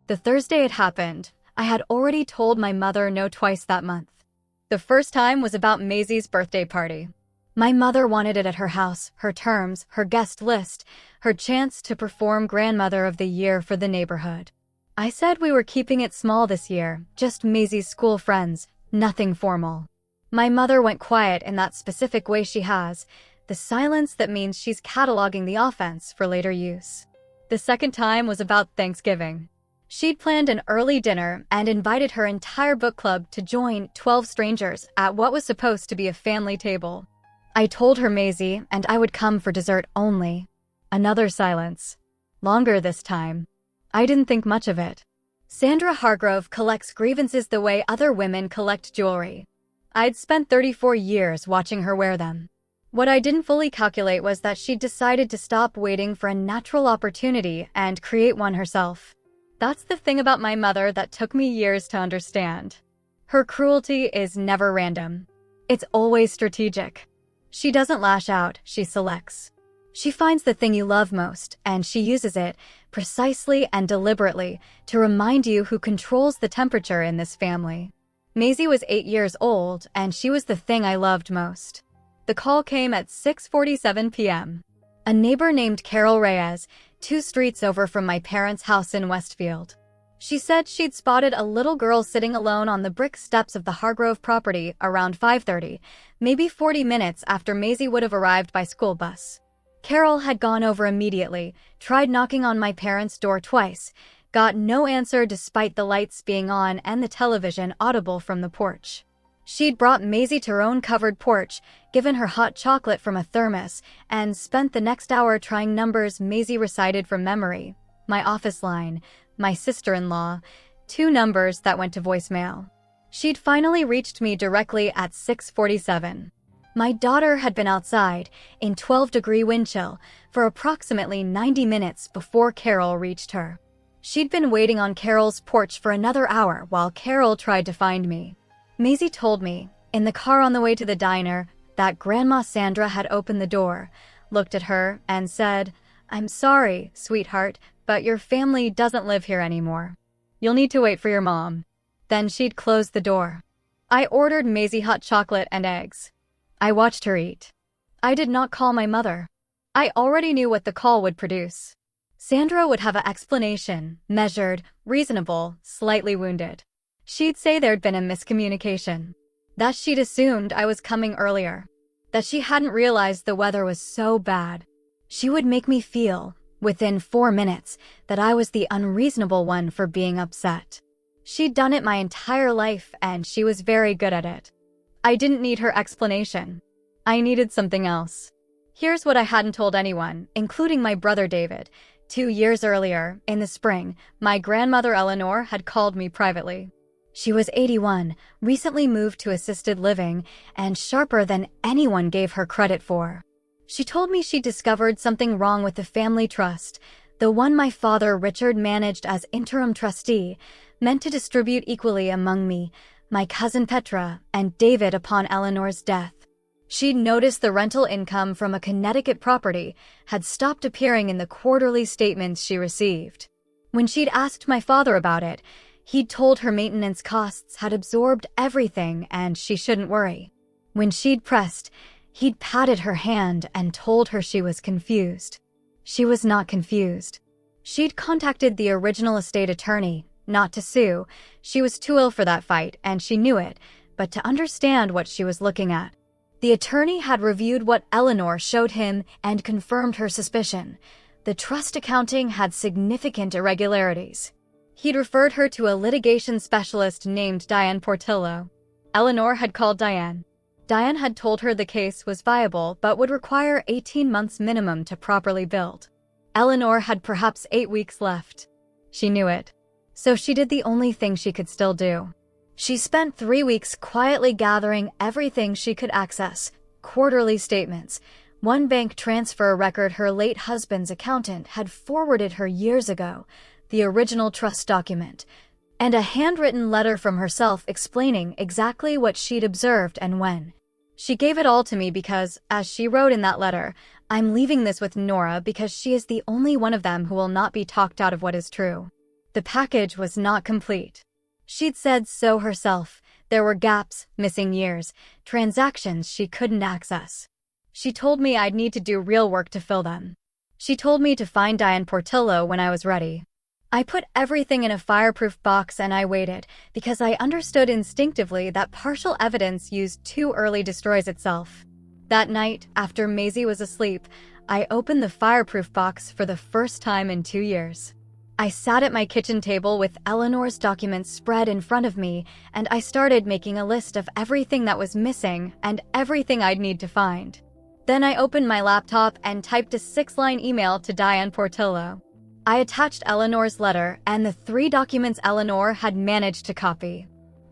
The Thursday it happened, I had already told my mother no twice that month. The first time was about Maisie's birthday party. My mother wanted it at her house, her terms, her guest list, her chance to perform Grandmother of the Year for the neighborhood. I said we were keeping it small this year, just Maisie's school friends, nothing formal. My mother went quiet in that specific way she has, the silence that means she's cataloging the offense for later use. The second time was about Thanksgiving. She'd planned an early dinner and invited her entire book club to join 12 strangers at what was supposed to be a family table. I told her Maisie and I would come for dessert only. Another silence. Longer this time. I didn't think much of it. Sandra Hargrove collects grievances the way other women collect jewelry. I'd spent 34 years watching her wear them. What I didn't fully calculate was that she'd decided to stop waiting for a natural opportunity and create one herself. That's the thing about my mother that took me years to understand. Her cruelty is never random. It's always strategic. She doesn't lash out, she selects. She finds the thing you love most, and she uses it, precisely and deliberately, to remind you who controls the temperature in this family. Maisie was 8 years old, and she was the thing I loved most. The call came at 6:47 p.m. A neighbor named Carol Reyes, 2 streets over from my parents' house in Westfield. She said she'd spotted a little girl sitting alone on the brick steps of the Hargrove property around 5:30, maybe 40 minutes after Maisie would have arrived by school bus. Carol had gone over immediately, tried knocking on my parents' door twice, got no answer despite the lights being on and the television audible from the porch. She'd brought Maisie to her own covered porch, given her hot chocolate from a thermos, and spent the next hour trying numbers Maisie recited from memory. My office line, my sister-in-law, 2 numbers that went to voicemail. She'd finally reached me directly at 6:47. My daughter had been outside, in 12-degree wind chill, for approximately 90 minutes before Carol reached her. She'd been waiting on Carol's porch for another hour while Carol tried to find me. Maisie told me, in the car on the way to the diner, that Grandma Sandra had opened the door, looked at her, and said, "I'm sorry, sweetheart, but your family doesn't live here anymore. You'll need to wait for your mom." Then she'd closed the door. I ordered Maisie hot chocolate and eggs. I watched her eat. I did not call my mother. I already knew what the call would produce. Sandra would have an explanation, measured, reasonable, slightly wounded. She'd say there'd been a miscommunication. That she'd assumed I was coming earlier. That she hadn't realized the weather was so bad. She would make me feel, within 4 minutes, that I was the unreasonable one for being upset. She'd done it my entire life, and she was very good at it. I didn't need her explanation. I needed something else. Here's what I hadn't told anyone, including my brother David. 2 years earlier, in the spring, my grandmother Eleanor had called me privately. She was 81, recently moved to assisted living, and sharper than anyone gave her credit for. She told me she discovered something wrong with the family trust, the one my father Richard managed as interim trustee, meant to distribute equally among me, my cousin Petra, and David upon Eleanor's death. She'd noticed the rental income from a Connecticut property had stopped appearing in the quarterly statements she received. When she'd asked my father about it, he'd told her maintenance costs had absorbed everything and she shouldn't worry. When she'd pressed, he'd patted her hand and told her she was confused. She was not confused. She'd contacted the original estate attorney, not to sue. She was too ill for that fight, and she knew it, but to understand what she was looking at. The attorney had reviewed what Eleanor showed him and confirmed her suspicion. The trust accounting had significant irregularities. He'd referred her to a litigation specialist named Diane Portillo. Eleanor had called Diane. Diane had told her the case was viable but would require 18 months minimum to properly build. Eleanor had perhaps 8 weeks left. She knew it. So she did the only thing she could still do. She spent 3 weeks quietly gathering everything she could access, quarterly statements, one bank transfer record her late husband's accountant had forwarded her years ago, the original trust document, and a handwritten letter from herself explaining exactly what she'd observed and when. She gave it all to me because, as she wrote in that letter, "I'm leaving this with Nora because she is the only one of them who will not be talked out of what is true." The package was not complete. She'd said so herself. There were gaps, missing years, transactions she couldn't access. She told me I'd need to do real work to fill them. She told me to find Diane Portillo when I was ready. I put everything in a fireproof box and I waited, because I understood instinctively that partial evidence used too early destroys itself. That night, after Maisie was asleep, I opened the fireproof box for the first time in 2 years. I sat at my kitchen table with Eleanor's documents spread in front of me, and I started making a list of everything that was missing and everything I'd need to find. Then I opened my laptop and typed a 6-line email to Diane Portillo. I attached Eleanor's letter and the 3 documents Eleanor had managed to copy.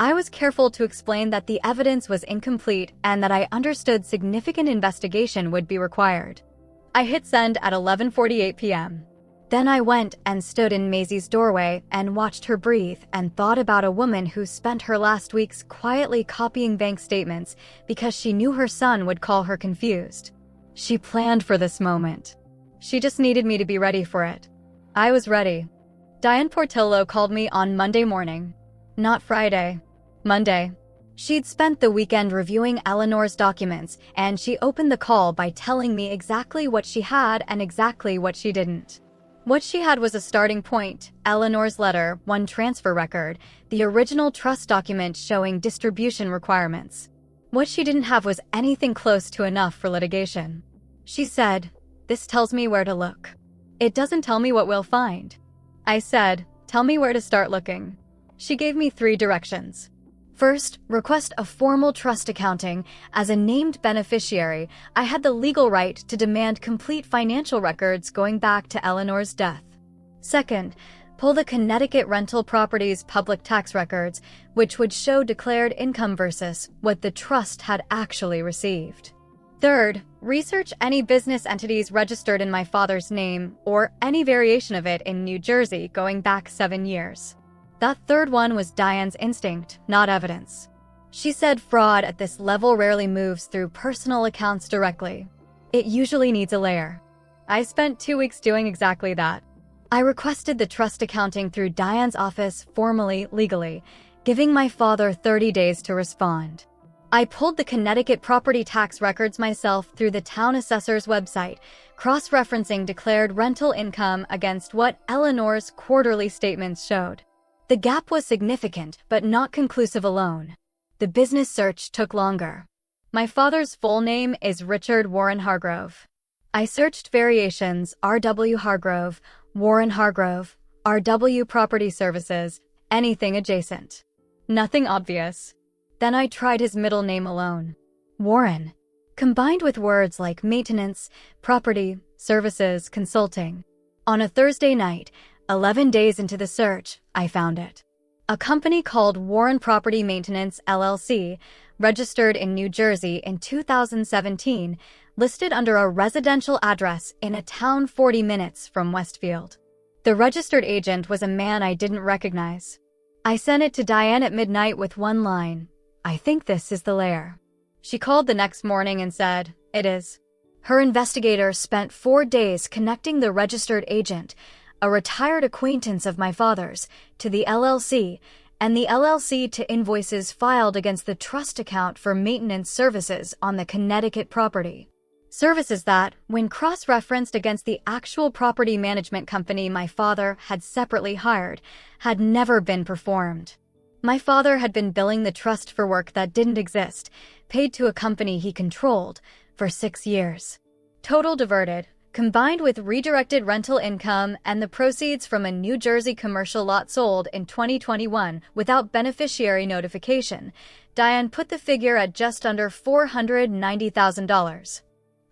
I was careful to explain that the evidence was incomplete and that I understood significant investigation would be required. I hit send at 11:48 p.m. Then I went and stood in Maisie's doorway and watched her breathe and thought about a woman who spent her last weeks quietly copying bank statements because she knew her son would call her confused. She planned for this moment. She just needed me to be ready for it. I was ready. Diane Portillo called me on Monday morning. Not Friday. Monday. She'd spent the weekend reviewing Eleanor's documents, and she opened the call by telling me exactly what she had and exactly what she didn't. What she had was a starting point, Eleanor's letter, one transfer record, the original trust document showing distribution requirements. What she didn't have was anything close to enough for litigation. She said, "This tells me where to look. It doesn't tell me what we'll find." I said, "Tell me where to start looking." She gave me 3 directions. First, request a formal trust accounting. As a named beneficiary, I had the legal right to demand complete financial records going back to Eleanor's death. Second, pull the Connecticut rental properties public tax records, which would show declared income versus what the trust had actually received. Third, research any business entities registered in my father's name or any variation of it in New Jersey going back 7 years. That third one was Diane's instinct, not evidence. She said fraud at this level rarely moves through personal accounts directly. It usually needs a layer. I spent 2 weeks doing exactly that. I requested the trust accounting through Diane's office formally, legally, giving my father 30 days to respond. I pulled the Connecticut property tax records myself through the town assessor's website, cross-referencing declared rental income against what Eleanor's quarterly statements showed. The gap was significant, but not conclusive alone. The business search took longer. My father's full name is Richard Warren Hargrove. I searched variations R.W. Hargrove, Warren Hargrove, R.W. Property Services, anything adjacent. Nothing obvious. Then I tried his middle name alone. Warren, combined with words like maintenance, property, services, consulting. On a Thursday night, 11 days into the search, I found it. A company called Warren Property Maintenance, LLC, registered in New Jersey in 2017, listed under a residential address in a town 40 minutes from Westfield. The registered agent was a man I didn't recognize. I sent it to Diane at midnight with one line, "I think this is the layer." She called the next morning and said, "It is." Her investigator spent 4 days connecting the registered agent, a retired acquaintance of my father's, to the LLC, and the LLC to invoices filed against the trust account for maintenance services on the Connecticut property. Services that, when cross-referenced against the actual property management company my father had separately hired, had never been performed. My father had been billing the trust for work that didn't exist, paid to a company he controlled, for 6 years. Total diverted, combined with redirected rental income and the proceeds from a New Jersey commercial lot sold in 2021 without beneficiary notification, Diane put the figure at just under $490,000.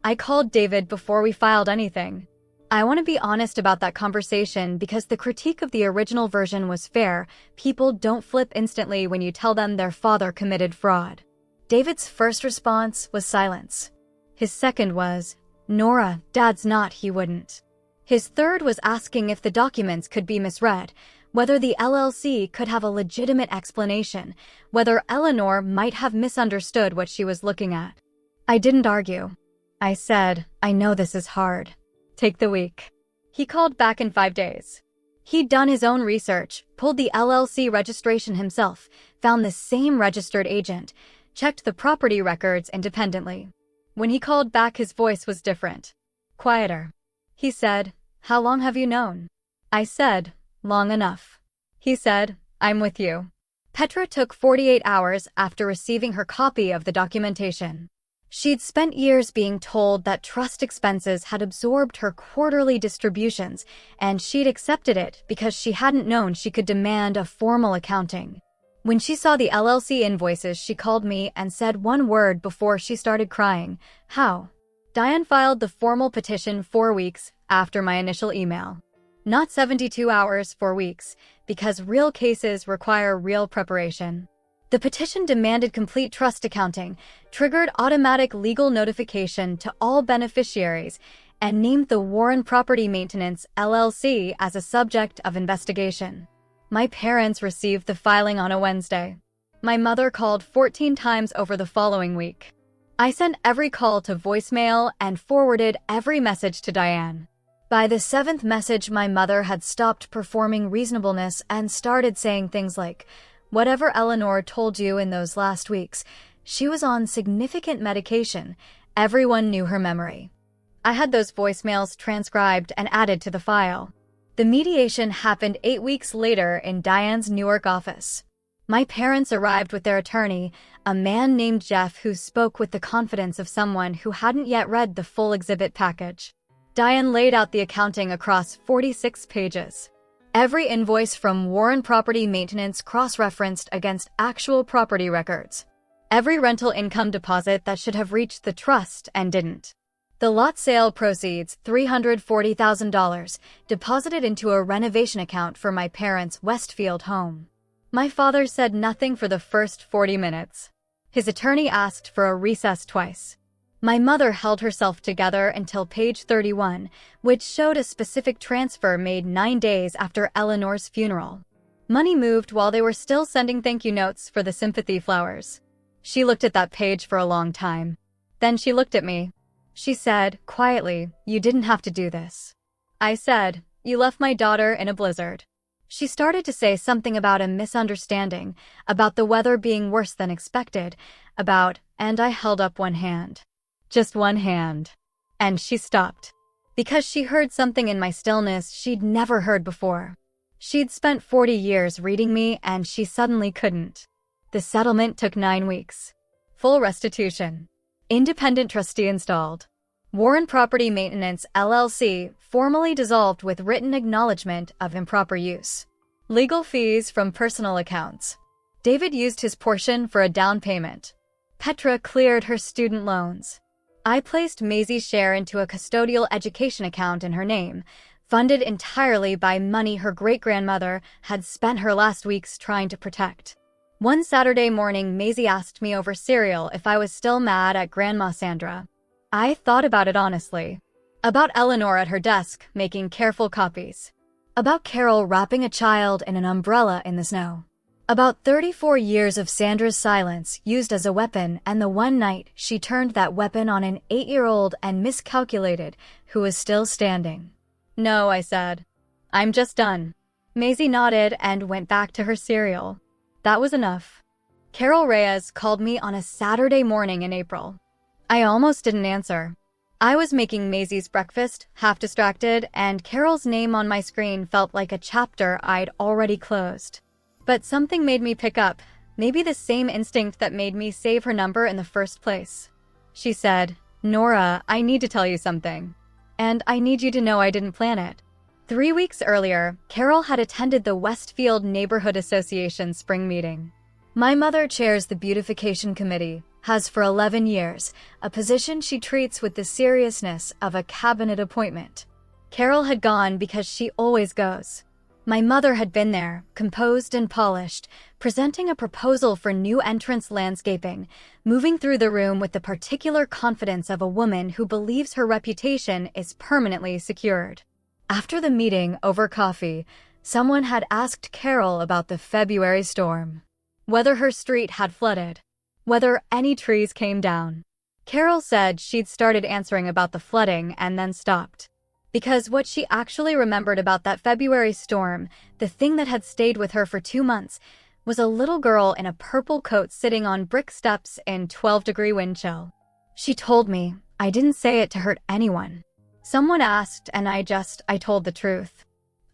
I called David before we filed anything. I want to be honest about that conversation because the critique of the original version was fair. People don't flip instantly when you tell them their father committed fraud. David's first response was silence. His second was, "Nora, Dad's not, he wouldn't." His third was asking if the documents could be misread, whether the LLC could have a legitimate explanation, whether Eleanor might have misunderstood what she was looking at. I didn't argue. I said, "I know this is hard. Take the week." He called back in 5 days. He'd done his own research, pulled the LLC registration himself, found the same registered agent, checked the property records independently. When he called back, his voice was different. Quieter. He said, "How long have you known?" I said, "Long enough." He said, "I'm with you." Petra took 48 hours after receiving her copy of the documentation. She'd spent years being told that trust expenses had absorbed her quarterly distributions, and she'd accepted it because she hadn't known she could demand a formal accounting. When she saw the LLC invoices, she called me and said one word before she started crying: "How?" Diane filed the formal petition 4 weeks after my initial email. Not 72 hours, 4 weeks, because real cases require real preparation. The petition demanded complete trust accounting, triggered automatic legal notification to all beneficiaries, and named the Warren Property Maintenance, LLC, as a subject of investigation. My parents received the filing on a Wednesday. My mother called 14 times over the following week. I sent every call to voicemail and forwarded every message to Diane. By the 7th message, my mother had stopped performing reasonableness and started saying things like, "Whatever Eleanor told you in those last weeks, she was on significant medication." Everyone knew her memory. I had those voicemails transcribed and added to the file. The mediation happened 8 weeks later in Diane's Newark office. My parents arrived with their attorney, a man named Jeff, who spoke with the confidence of someone who hadn't yet read the full exhibit package. Diane laid out the accounting across 46 pages. Every invoice from Warren Property Maintenance cross-referenced against actual property records. Every rental income deposit that should have reached the trust and didn't. The lot sale proceeds, $340,000, deposited into a renovation account for my parents' Westfield home. My father said nothing for the first 40 minutes. His attorney asked for a recess twice. My mother held herself together until page 31, which showed a specific transfer made 9 days after Eleanor's funeral. Money moved while they were still sending thank you notes for the sympathy flowers. She looked at that page for a long time. Then she looked at me. She said, quietly, "You didn't have to do this." I said, "You left my daughter in a blizzard." She started to say something about a misunderstanding, about the weather being worse than expected, and I held up one hand. Just one hand. And she stopped. Because she heard something in my stillness she'd never heard before. She'd spent 40 years reading me, and she suddenly couldn't. The settlement took 9 weeks. Full restitution. Independent trustee installed. Warren Property Maintenance, LLC, formally dissolved with written acknowledgement of improper use. Legal fees from personal accounts. David used his portion for a down payment. Petra cleared her student loans. I placed Maisie's share into a custodial education account in her name, funded entirely by money her great-grandmother had spent her last weeks trying to protect. One Saturday morning, Maisie asked me over cereal if I was still mad at Grandma Sandra. I thought about it honestly. About Eleanor at her desk, making careful copies. About Carol wrapping a child in an umbrella in the snow. About 34 years of Sandra's silence used as a weapon, and the one night she turned that weapon on an 8-year-old and miscalculated, who was still standing. "No," I said. "I'm just done." Maisie nodded and went back to her cereal. That was enough. Carol Reyes called me on a Saturday morning in April. I almost didn't answer. I was making Maisie's breakfast, half distracted, and Carol's name on my screen felt like a chapter I'd already closed. But something made me pick up, maybe the same instinct that made me save her number in the first place. She said, "Nora, I need to tell you something. And I need you to know I didn't plan it." 3 weeks earlier, Carol had attended the Westfield Neighborhood Association spring meeting. My mother chairs the beautification committee, has for 11 years, a position she treats with the seriousness of a cabinet appointment. Carol had gone because she always goes. My mother had been there, composed and polished, presenting a proposal for new entrance landscaping, moving through the room with the particular confidence of a woman who believes her reputation is permanently secured. After the meeting, over coffee, someone had asked Carol about the February storm. Whether her street had flooded. Whether any trees came down. Carol said she'd started answering about the flooding and then stopped. Because what she actually remembered about that February storm, the thing that had stayed with her for 2 months, was a little girl in a purple coat sitting on brick steps in 12-degree wind chill. She told me. I didn't say it to hurt anyone. Someone asked, and I told the truth.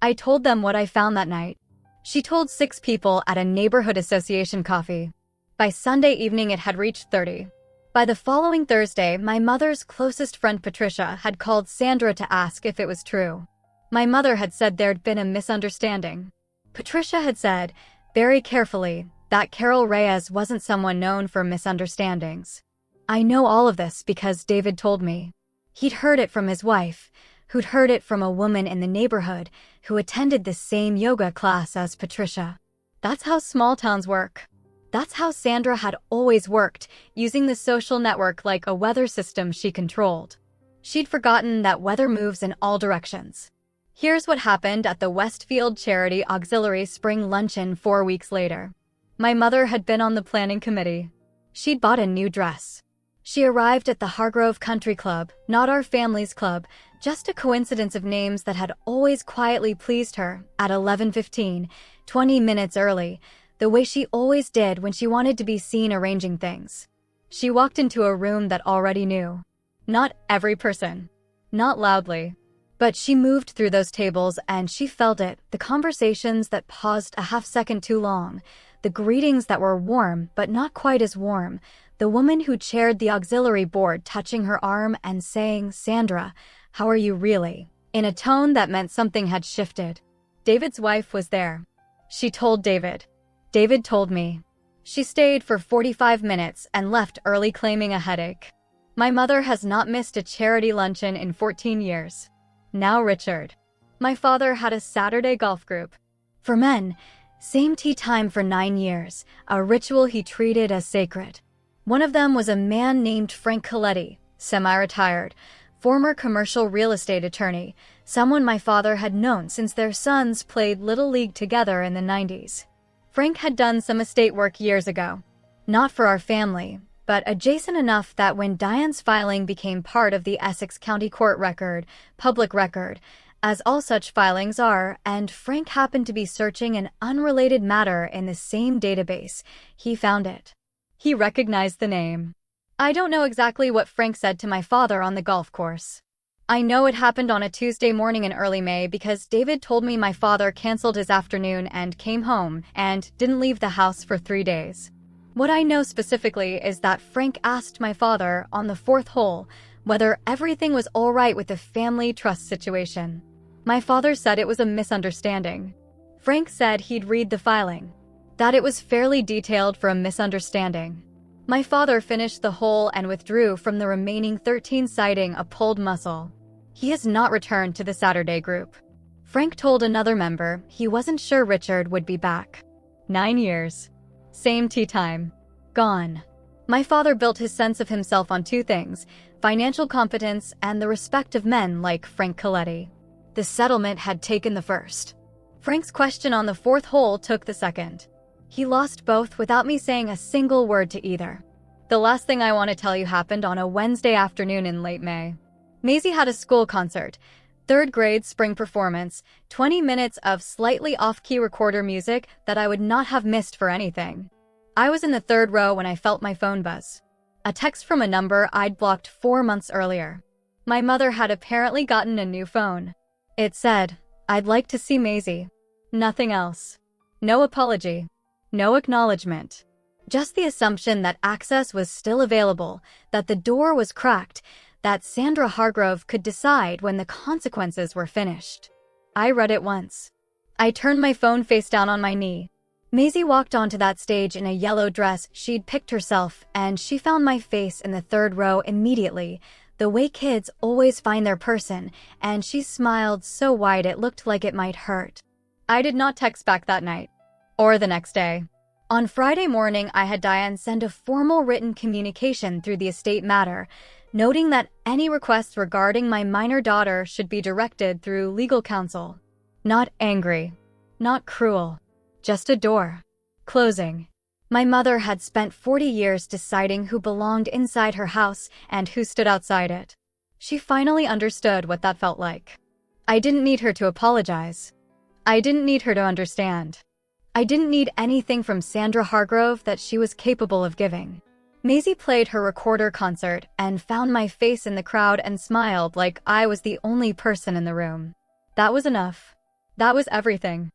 I told them what I found that night. She told 6 people at a neighborhood association coffee. By Sunday evening, it had reached 30. By the following Thursday, my mother's closest friend Patricia had called Sandra to ask if it was true. My mother had said there'd been a misunderstanding. Patricia had said, very carefully, that Carol Reyes wasn't someone known for misunderstandings. I know all of this because David told me. He'd heard it from his wife, who'd heard it from a woman in the neighborhood who attended the same yoga class as Patricia. That's how small towns work. That's how Sandra had always worked, using the social network like a weather system she controlled. She'd forgotten that weather moves in all directions. Here's what happened at the Westfield Charity Auxiliary Spring Luncheon 4 weeks later. My mother had been on the planning committee. She'd bought a new dress. She arrived at the Hargrove Country Club, not our family's club, just a coincidence of names that had always quietly pleased her, at 11:15, 20 minutes early, the way she always did when she wanted to be seen arranging things. She walked into a room that already knew. Not every person. Not loudly. But she moved through those tables and she felt it, the conversations that paused a half-second too long, the greetings that were warm but not quite as warm, the woman who chaired the auxiliary board touching her arm and saying, "Sandra, how are you really?" in a tone that meant something had shifted. David's wife was there. She told David. David told me. She stayed for 45 minutes and left early claiming a headache. My mother has not missed a charity luncheon in 14 years. Now Richard. My father had a Saturday golf group. For men, same tea time for 9 years, a ritual he treated as sacred. One of them was a man named Frank Coletti, semi-retired, former commercial real estate attorney, someone my father had known since their sons played Little League together in the 90s. Frank had done some estate work years ago. Not for our family, but adjacent enough that when Diane's filing became part of the Essex County Court record, public record, as all such filings are, and Frank happened to be searching an unrelated matter in the same database, he found it. He recognized the name. I don't know exactly what Frank said to my father on the golf course. I know it happened on a Tuesday morning in early May because David told me my father canceled his afternoon and came home and didn't leave the house for 3 days. What I know specifically is that Frank asked my father on the 4th hole whether everything was all right with the family trust situation. My father said it was a misunderstanding. Frank said he'd read the filing, that it was fairly detailed for a misunderstanding. My father finished the hole and withdrew from the remaining 13 citing a pulled muscle. He has not returned to the Saturday group. Frank told another member he wasn't sure Richard would be back. 9 years. Same tea time. Gone. My father built his sense of himself on 2 things, financial competence and the respect of men like Frank Coletti. The settlement had taken the first. Frank's question on the 4th hole took the second. He lost both without me saying a single word to either. The last thing I want to tell you happened on a Wednesday afternoon in late May. Maisie had a school concert, 3rd grade spring performance, 20 minutes of slightly off-key recorder music that I would not have missed for anything. I was in the 3rd row when I felt my phone buzz. A text from a number I'd blocked 4 months earlier. My mother had apparently gotten a new phone. It said, "I'd like to see Maisie." Nothing else. No apology. No acknowledgement. Just the assumption that access was still available, that the door was cracked, that Sandra Hargrove could decide when the consequences were finished. I read it once. I turned my phone face down on my knee. Maisie walked onto that stage in a yellow dress she'd picked herself, and she found my face in the 3rd row immediately, the way kids always find their person, and she smiled so wide it looked like it might hurt. I did not text back that night. Or the next day. On Friday morning, I had Diane send a formal written communication through the estate matter, noting that any requests regarding my minor daughter should be directed through legal counsel. Not angry. Not cruel. Just a door. Closing. My mother had spent 40 years deciding who belonged inside her house and who stood outside it. She finally understood what that felt like. I didn't need her to apologize. I didn't need her to understand. I didn't need anything from Sandra Hargrove that she was capable of giving. Maisie played her recorder concert and found my face in the crowd and smiled like I was the only person in the room. That was enough. That was everything.